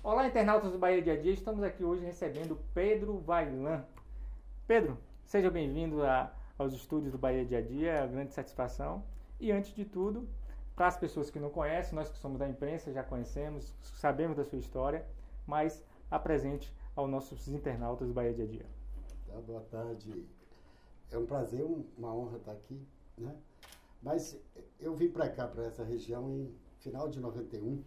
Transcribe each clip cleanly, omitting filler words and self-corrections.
Olá, internautas do Bahia Dia a Dia. Estamos aqui hoje recebendo Pedro Vaillant. Pedro, seja bem-vindo aos estúdios do Bahia Dia a Dia, é uma grande satisfação. E antes de tudo, para as pessoas que não conhecem, nós que somos da imprensa já conhecemos, sabemos da sua história, mas apresente aos nossos internautas do Bahia Dia a Dia. Tá, boa tarde. É um prazer, uma honra estar aqui, né? Mas eu vim para cá, para essa região, em final de 91,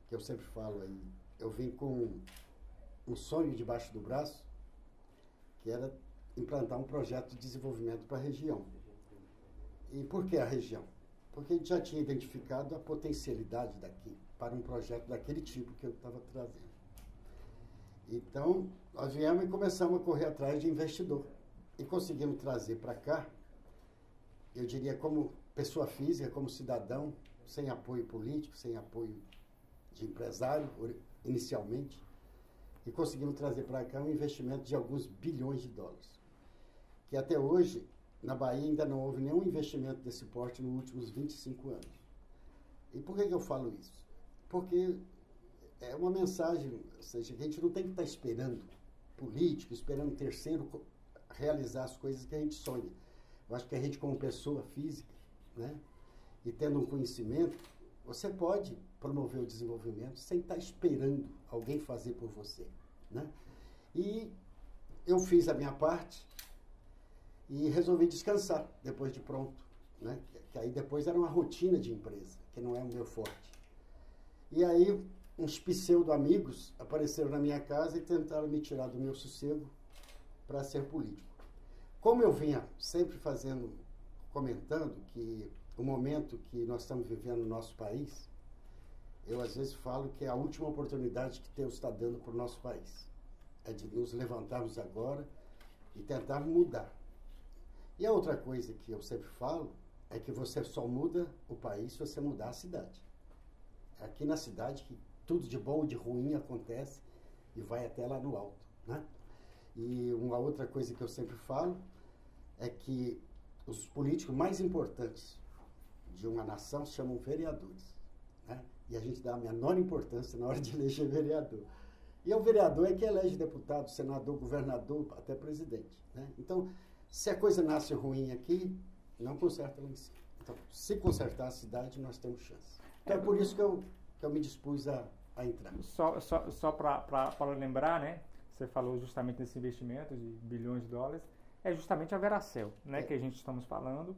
que eu sempre falo aí. Eu vim com um sonho debaixo do braço, que era implantar um projeto de desenvolvimento para a região. E por que a região? Porque a gente já tinha identificado a potencialidade daqui para um projeto daquele tipo que eu estava trazendo. Então, nós viemos e começamos a correr atrás de investidor. E conseguimos trazer para cá, eu diria como pessoa física, como cidadão, sem apoio político, sem apoio de empresário, inicialmente, e conseguimos trazer para cá um investimento de alguns bilhões de dólares. Que até hoje, na Bahia, ainda não houve nenhum investimento desse porte nos últimos 25 anos. E por que eu falo isso? Porque é uma mensagem, ou seja, que a gente não tem que estar esperando político, esperando terceiro realizar as coisas que a gente sonha. Eu acho que a gente, como pessoa física, né, e tendo um conhecimento, você pode promover o desenvolvimento sem estar esperando alguém fazer por você, né? E eu fiz a minha parte e resolvi descansar depois de pronto, né? Que aí depois era uma rotina de empresa, que não é o meu forte. E aí uns pseudo-amigos apareceram na minha casa e tentaram me tirar do meu sossego para ser político. Como eu vinha sempre comentando que o momento que nós estamos vivendo no nosso país, eu às vezes falo que é a última oportunidade que Deus está dando para o nosso país. É de nos levantarmos agora e tentar mudar. E a outra coisa que eu sempre falo é que você só muda o país se você mudar a cidade. É aqui na cidade que tudo de bom e de ruim acontece e vai até lá no alto, né? E uma outra coisa que eu sempre falo é que os políticos mais importantes de uma nação se chamam vereadores, né? E a gente dá a menor importância na hora de eleger vereador. E o vereador é que elege deputado, senador, governador, até presidente, né? Então, se a coisa nasce ruim aqui, não conserta lá em cima. Então, se consertar a cidade, nós temos chance. Então, é por isso que eu me dispus a entrar. Só para lembrar, né? Você falou justamente desse investimento de bilhões de dólares, é justamente a Veracel, né? Que a gente estamos falando.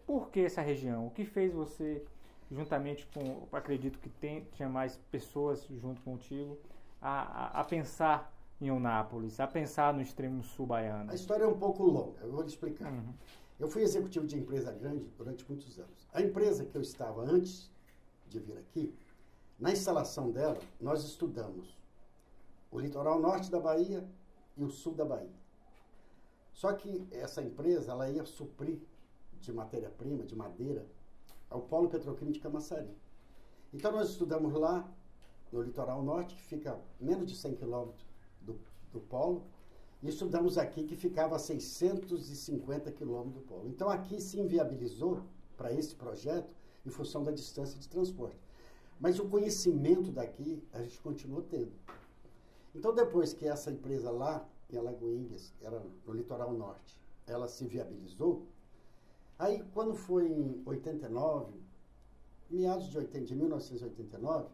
Por que essa região? O que fez você, juntamente com, acredito que tinha mais pessoas junto contigo, a pensar em Eunápolis, a pensar no extremo sul baiano? A história é um pouco longa, eu vou lhe explicar. Uhum. Eu fui executivo de empresa grande durante muitos anos. A empresa que eu estava antes de vir aqui, na instalação dela, nós estudamos o litoral norte da Bahia e o sul da Bahia. Só que essa empresa, ela ia suprir de matéria-prima, de madeira, ao polo petroquímico de Camaçari. Então nós estudamos lá, no litoral norte, que fica menos de 100 quilômetros do polo, e estudamos aqui, que ficava a 650 quilômetros do polo. Então aqui se inviabilizou para esse projeto em função da distância de transporte. Mas o conhecimento daqui a gente continuou tendo. Então depois que essa empresa lá, em Alagoinhas, era no litoral norte, ela se viabilizou, aí quando foi em 89, meados de 1989,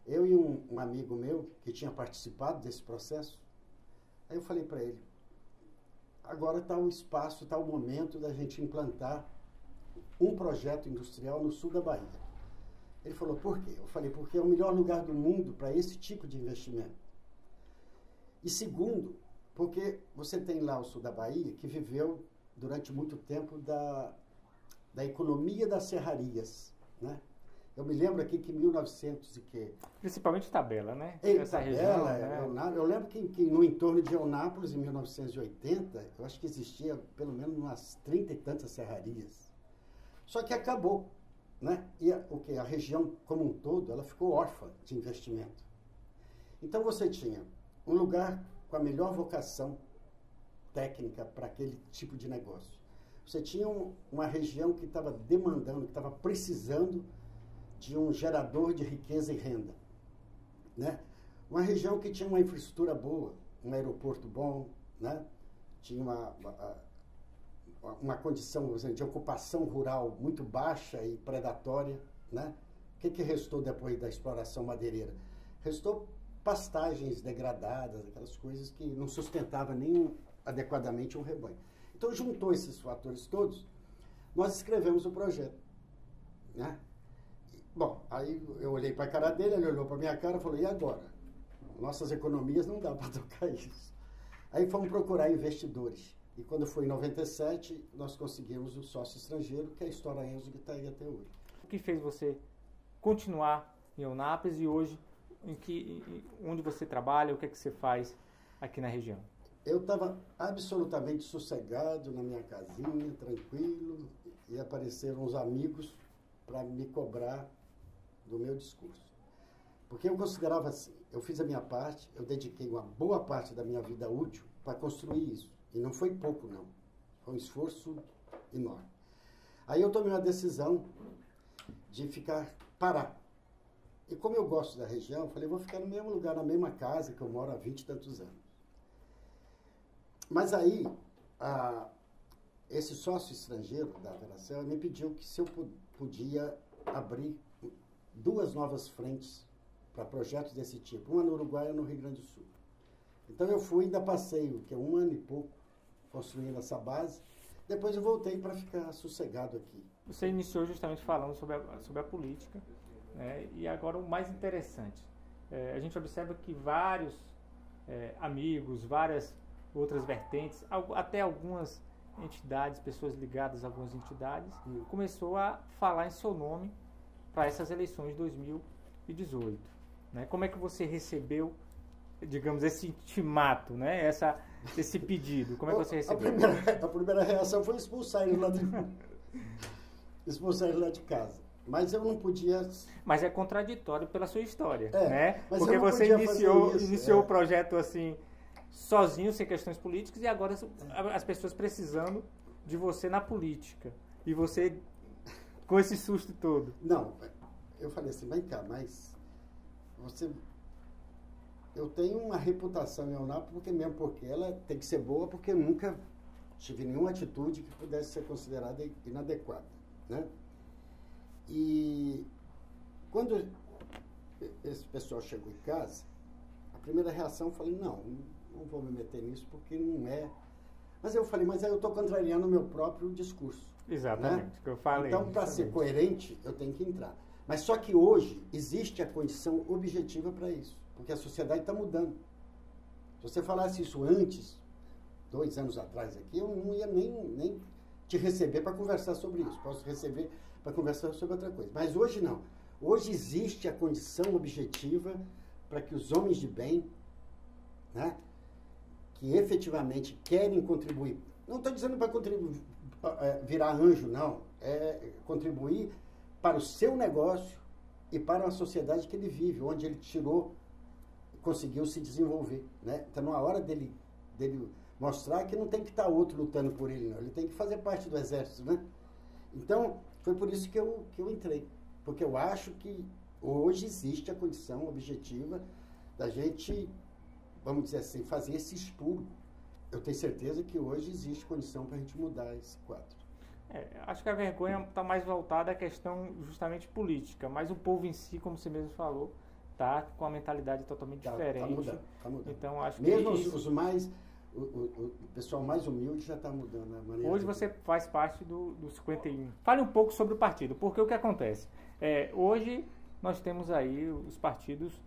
eu e um amigo meu que tinha participado desse processo, aí eu falei para ele, agora está o espaço, está o momento da gente implantar um projeto industrial no sul da Bahia. Ele falou, por quê? Eu falei, porque é o melhor lugar do mundo para esse tipo de investimento. E segundo, porque você tem lá o sul da Bahia, que viveu durante muito tempo da economia das serrarias, né? Eu me lembro aqui que em 1900 e que... Principalmente Tabela, né? Essa região, né? Eu lembro que no entorno de Eunápolis, em 1980, eu acho que existia pelo menos umas 30 e tantas serrarias. Só que acabou, né? E a região como um todo, ela ficou órfã de investimento. Então você tinha um lugar com a melhor vocação técnica para aquele tipo de negócio. Você tinha uma região que estava demandando, que estava precisando de um gerador de riqueza e renda. né? Uma região que tinha uma infraestrutura boa, um aeroporto bom, né? Tinha uma condição, por exemplo, de ocupação rural muito baixa e predatória, né? O que restou depois da exploração madeireira? Restou pastagens degradadas, aquelas coisas que não sustentavam nem adequadamente um rebanho. Então, juntou esses fatores todos, nós escrevemos o projeto, né? Bom, aí eu olhei para a cara dele, ele olhou para a minha cara e falou, e agora? Nossas economias não dá para tocar isso. Aí fomos procurar investidores. E quando foi em 97, nós conseguimos o sócio estrangeiro, que é a História Enzo, que está aí até hoje. O que fez você continuar em Eunápolis e hoje, onde você trabalha, o que é que você faz aqui na região? Eu estava absolutamente sossegado na minha casinha, tranquilo, e apareceram uns amigos para me cobrar do meu discurso. Porque eu considerava assim, eu fiz a minha parte, eu dediquei uma boa parte da minha vida útil para construir isso. E não foi pouco, não. Foi um esforço enorme. Aí eu tomei uma decisão de parar. E como eu gosto da região, eu falei, vou ficar no mesmo lugar, na mesma casa que eu moro há 20 e tantos anos. Mas aí, esse sócio estrangeiro da Veracel me pediu que se eu podia abrir 2 novas frentes para projetos desse tipo, uma no Uruguai e uma no Rio Grande do Sul. Então eu fui, ainda passei, que é 1 ano e pouco, construindo essa base. Depois eu voltei para ficar sossegado aqui. Você iniciou justamente falando sobre a política, né? E agora o mais interessante, a gente observa que vários amigos, várias outras vertentes, até algumas entidades, pessoas ligadas a algumas entidades, começou a falar em seu nome para essas eleições de 2018. Né? Como é que você recebeu, digamos, esse intimato, né? Esse pedido? Como é que você recebeu? A primeira reação foi expulsar ele lá de casa. Mas eu não podia... Mas é contraditório pela sua história, né? Né? Porque você iniciou o projeto assim, sozinho, sem questões políticas, e agora as pessoas precisando de você na política. E você com esse susto todo. Não, eu falei assim, vem cá, mas eu tenho uma reputação em Eunápolis, porque ela tem que ser boa, porque eu nunca tive nenhuma atitude que pudesse ser considerada inadequada, né? E quando esse pessoal chegou em casa, a primeira reação eu falei, não vou me meter nisso, porque não é... Mas eu falei, mas aí eu estou contrariando o meu próprio discurso. Exatamente, né? Que eu falei. Então, para ser coerente, eu tenho que entrar. Mas só que hoje existe a condição objetiva para isso, porque a sociedade está mudando. Se você falasse isso antes, 2 anos atrás aqui, eu não ia nem te receber para conversar sobre isso. Posso receber para conversar sobre outra coisa. Mas hoje não. Hoje existe a condição objetiva para que os homens de bem, né, que efetivamente querem contribuir, não estou dizendo para contribuir, virar anjo, não, é contribuir para o seu negócio e para a sociedade que ele vive, onde ele conseguiu se desenvolver, né? Então, na hora dele mostrar que não tem que estar outro lutando por ele, não. Ele tem que fazer parte do exército, né? Então, foi por isso que eu entrei. Porque eu acho que hoje existe a condição objetiva da gente, vamos dizer assim, fazer esse expurgo. Eu tenho certeza que hoje existe condição para a gente mudar esse quadro. Acho que a vergonha está mais voltada à questão justamente política, mas o povo em si, como você mesmo falou, está com uma mentalidade totalmente diferente. Está mudando. Então, acho mesmo que o pessoal mais humilde já está mudando a maneira. Hoje você faz parte do 51. Fale um pouco sobre o partido, porque o que acontece? Hoje nós temos aí os partidos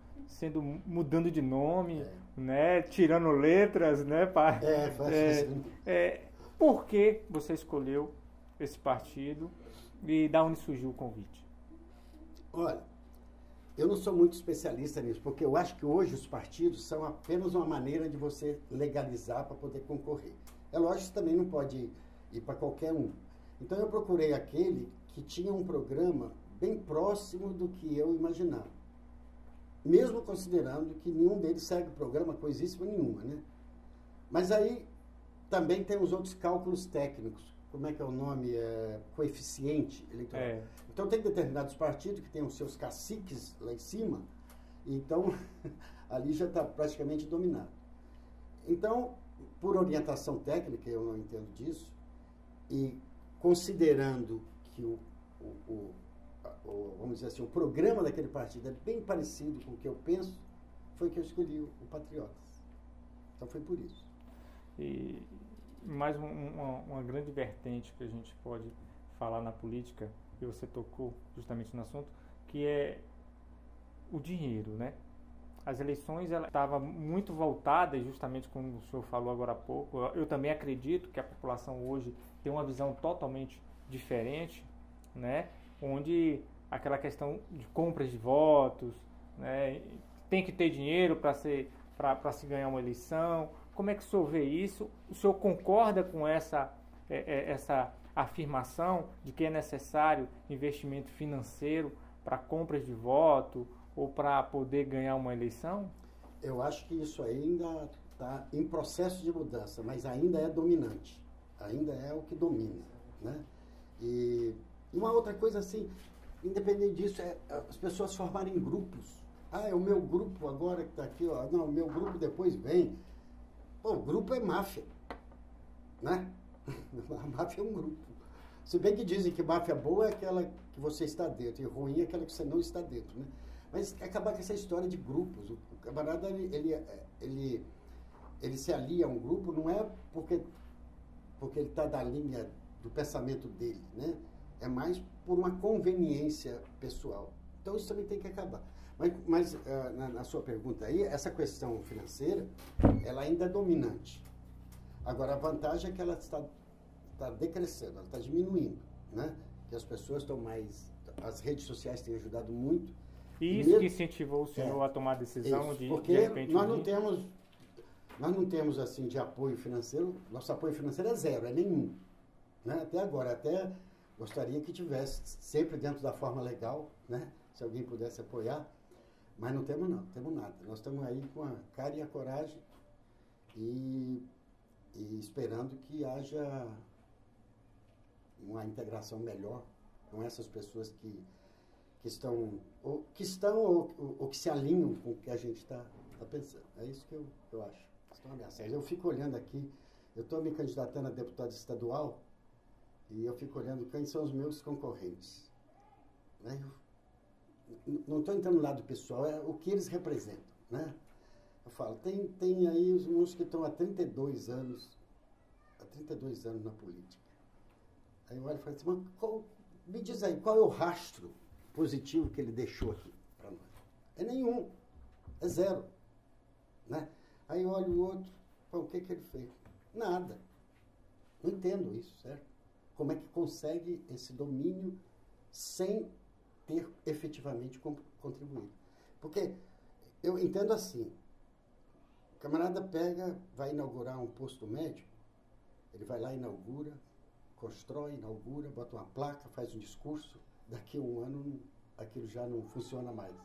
mudando de nome, né, tirando letras, né? Por que você escolheu esse partido e da onde surgiu o convite? Olha, eu não sou muito especialista nisso, porque eu acho que hoje os partidos são apenas uma maneira de você legalizar para poder concorrer. É lógico que também não pode ir para qualquer um. Então eu procurei aquele que tinha um programa bem próximo do que eu imaginava. Mesmo considerando que nenhum deles segue programa coisíssima nenhuma, né? Mas aí também tem os outros cálculos técnicos. Como é que é o nome? Coeficiente eleitoral. Então tem determinados partidos que têm os seus caciques lá em cima Então, ali já está praticamente dominado. Então, por orientação técnica, eu não entendo disso, e considerando que vamos dizer assim, o programa daquele partido é bem parecido com o que eu penso, foi que eu escolhi o Patriotas. Então foi por isso. E mais uma grande vertente que a gente pode falar na política, e você tocou justamente no assunto, que é o dinheiro, né? As eleições estavam muito voltadas, justamente como o senhor falou agora há pouco. Eu também acredito que a população hoje tem uma visão totalmente diferente, né? Onde aquela questão de compras de votos, né? Tem que ter dinheiro para se ganhar uma eleição. Como é que o senhor vê isso? O senhor concorda com essa afirmação de que é necessário investimento financeiro para compras de voto ou para poder ganhar uma eleição? Eu acho que isso ainda está em processo de mudança, mas ainda é dominante. Ainda é o que domina, né? E uma outra coisa assim, independente disso, é as pessoas formarem grupos. Ah, é o meu grupo agora que está aqui, ó. Não, o meu grupo depois vem. Pô, o grupo é máfia, né? A máfia é um grupo. Se bem que dizem que máfia boa é aquela que você está dentro e ruim é aquela que você não está dentro, né? Mas acabar com essa história de grupos. O camarada, ele se alia a um grupo não é porque ele está da linha do pensamento dele, né? É mais por uma conveniência pessoal. Então isso também tem que acabar. Mas na sua pergunta aí, essa questão financeira, ela ainda é dominante. Agora, a vantagem é que ela está decrescendo, ela está diminuindo, né? Que as pessoas estão mais... As redes sociais têm ajudado muito. E isso que incentivou o senhor a tomar a decisão isso, de porque repente... Nós não temos, assim, de apoio financeiro. Nosso apoio financeiro é zero, é nenhum. Né? Até agora, até gostaria que tivesse sempre dentro da forma legal, né? Se alguém pudesse apoiar. Mas não temos nada. Nós estamos aí com a cara e a coragem e esperando que haja uma integração melhor com essas pessoas que estão ou que se alinham com o que a gente está pensando. É isso que eu acho. Estão ameaçadas. Eu fico olhando aqui, eu estou me candidatando a deputado estadual e eu fico olhando quem são os meus concorrentes. Né? Não estou entrando no lado pessoal, é o que eles representam, né? Eu falo, tem aí uns que estão há 32 anos na política. Aí eu olho e falo assim, mas me diz aí, qual é o rastro positivo que ele deixou aqui para nós? É nenhum, é zero, né? Aí eu olho o outro, falo, o que ele fez? Nada. Não entendo isso, certo? Como é que consegue esse domínio sem ter efetivamente contribuído? Porque eu entendo assim, o camarada vai inaugurar um posto médico, ele vai lá, inaugura, constrói, inaugura, bota uma placa, faz um discurso, daqui a um ano aquilo já não funciona mais.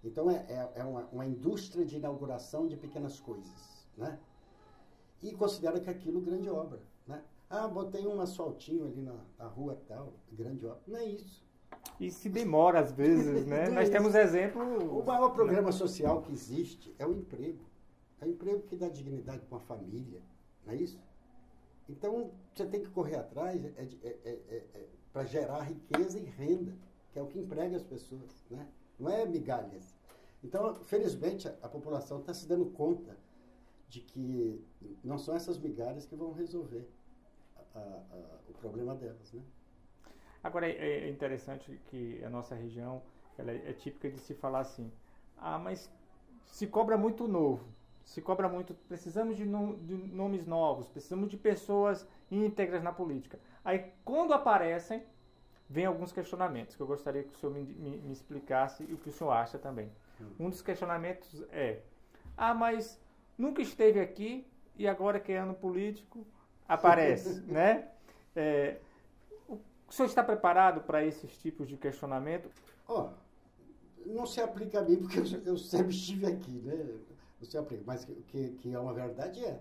Então é uma indústria de inauguração de pequenas coisas, né? E considera que aquilo é grande obra, né? Ah, botei um asfaltinho ali na rua tal, grande obra. Não é isso. E se demora às vezes, né? Nós temos exemplo... O maior programa social que existe é o emprego. É o emprego que dá dignidade para uma família, não é isso? Então, você tem que correr atrás para gerar riqueza e renda, que é o que emprega as pessoas, né? Não é migalhas. Então, felizmente, a população está se dando conta de que não são essas migalhas que vão resolver o problema delas, né? Agora, é interessante que a nossa região ela é típica de se falar assim, mas se cobra muito novo, precisamos de nomes novos, precisamos de pessoas íntegras na política. Aí, quando aparecem, vem alguns questionamentos que eu gostaria que o senhor me explicasse e o que o senhor acha também. Um dos questionamentos é, mas nunca esteve aqui e agora que é ano político, aparece, né? O senhor está preparado para esses tipos de questionamento? Não se aplica a mim, porque eu sempre estive aqui, né? Não se aplica, mas que é uma verdade é.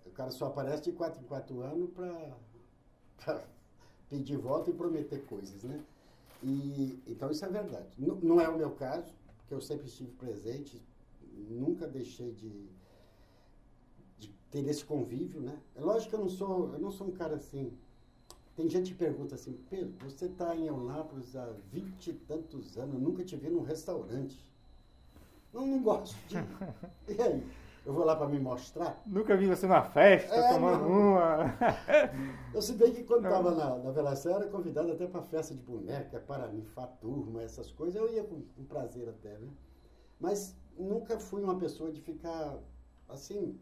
O cara só aparece de 4 em 4 anos para pedir voto e prometer coisas, né? Então isso é verdade. Não é o meu caso, que eu sempre estive presente, nunca deixei de ter esse convívio, né? É lógico que eu não sou um cara assim. Tem gente que pergunta assim, Pedro, você está em Eunápolis há 20 e tantos anos, eu nunca te vi num restaurante. Não gosto de. E aí? Eu vou lá para me mostrar? Nunca vi você numa festa, tomando uma. Eu se bem que quando estava na Velação, eu era convidado até para festa de boneca, para ninfar turma, essas coisas. Eu ia com prazer até, né? Mas nunca fui uma pessoa de ficar, assim,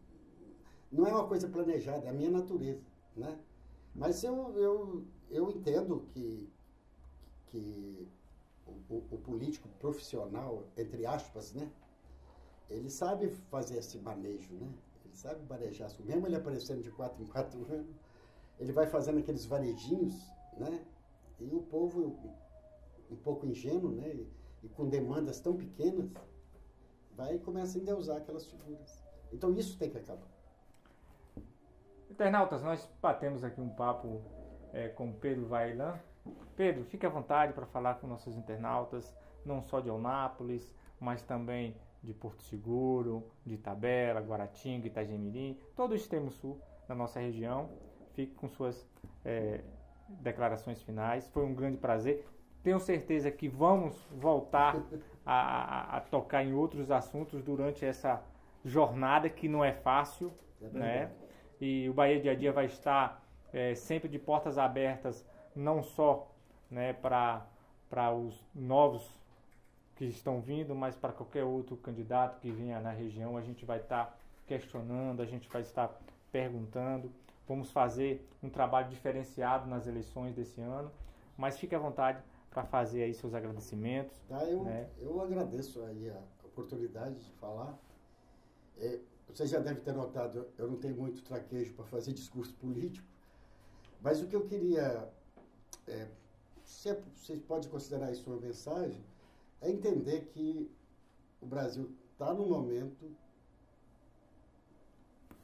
não é uma coisa planejada, é a minha natureza, né? Mas eu entendo que o político profissional, entre aspas, né? Ele sabe fazer esse manejo, né? Ele sabe manejar. Mesmo ele aparecendo de 4 em 4 anos, ele vai fazendo aqueles varejinhos, né? E o povo, um pouco ingênuo, né? E com demandas tão pequenas, vai e começa a endeusar aquelas figuras. Então isso tem que acabar. Internautas, nós batemos aqui um papo com o Pedro Vaillant. Pedro, fique à vontade para falar com nossos internautas, não só de Eunápolis, mas também de Porto Seguro, de Itabela, Guaratinga, Itagemirim, todo o extremo sul da nossa região. Fique com suas declarações finais. Foi um grande prazer. Tenho certeza que vamos voltar a tocar em outros assuntos durante essa jornada que não é fácil, né? E o Bahia Dia a Dia vai estar sempre de portas abertas, não só, né, para os novos que estão vindo, mas para qualquer outro candidato que venha na região. A gente vai estar questionando, a gente vai estar perguntando. Vamos fazer um trabalho diferenciado nas eleições desse ano, mas fique à vontade para fazer aí seus agradecimentos. Tá, eu agradeço aí a oportunidade de falar. Você já deve ter notado, eu não tenho muito traquejo para fazer discurso político, mas o que eu queria, você pode considerar isso uma mensagem, é entender que o Brasil está num momento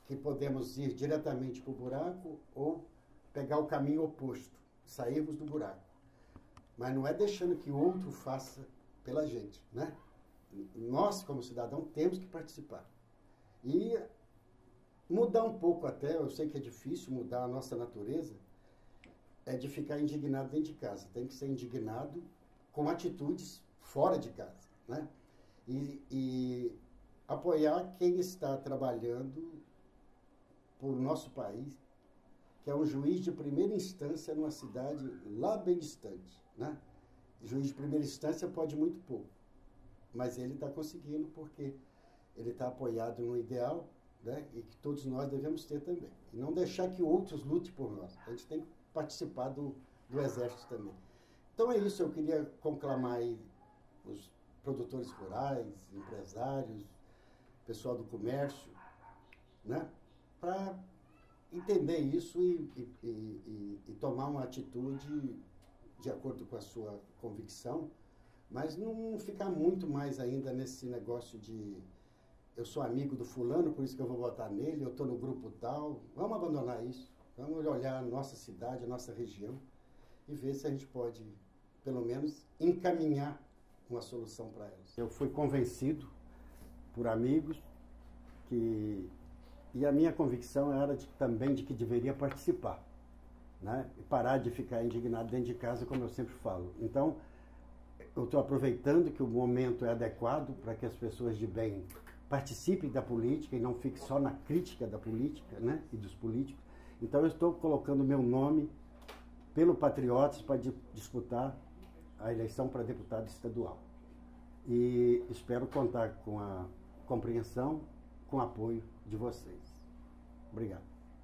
que podemos ir diretamente para o buraco ou pegar o caminho oposto, sairmos do buraco. Mas não é deixando que outro faça pela gente, né? Nós, como cidadão, temos que participar. E mudar um pouco até, eu sei que é difícil mudar a nossa natureza, é de ficar indignado dentro de casa. Tem que ser indignado com atitudes fora de casa, né? E apoiar quem está trabalhando por nosso país, que é um juiz de primeira instância numa cidade lá bem distante, né? Juiz de primeira instância pode muito pouco, mas ele está conseguindo porque ele está apoiado no ideal, né? E que todos nós devemos ter também. E não deixar que outros lutem por nós. A gente tem que participar do exército também. Então é isso, eu queria conclamar aí os produtores rurais, empresários, pessoal do comércio, né? Para entender isso e tomar uma atitude de acordo com a sua convicção, mas não ficar muito mais ainda nesse negócio de eu sou amigo do fulano, por isso que eu vou votar nele, eu estou no grupo tal. Vamos abandonar isso, vamos olhar a nossa cidade, a nossa região e ver se a gente pode, pelo menos, encaminhar uma solução para elas. Eu fui convencido por amigos e a minha convicção era também de que deveria participar, né? E parar de ficar indignado dentro de casa, como eu sempre falo. Então, eu estou aproveitando que o momento é adequado para que as pessoas de bem participem da política e não fiquem só na crítica da política, né? E dos políticos. Então, eu estou colocando meu nome pelo Patriotas para disputar a eleição para deputado estadual. E espero contar com a compreensão, com o apoio de vocês. Obrigado.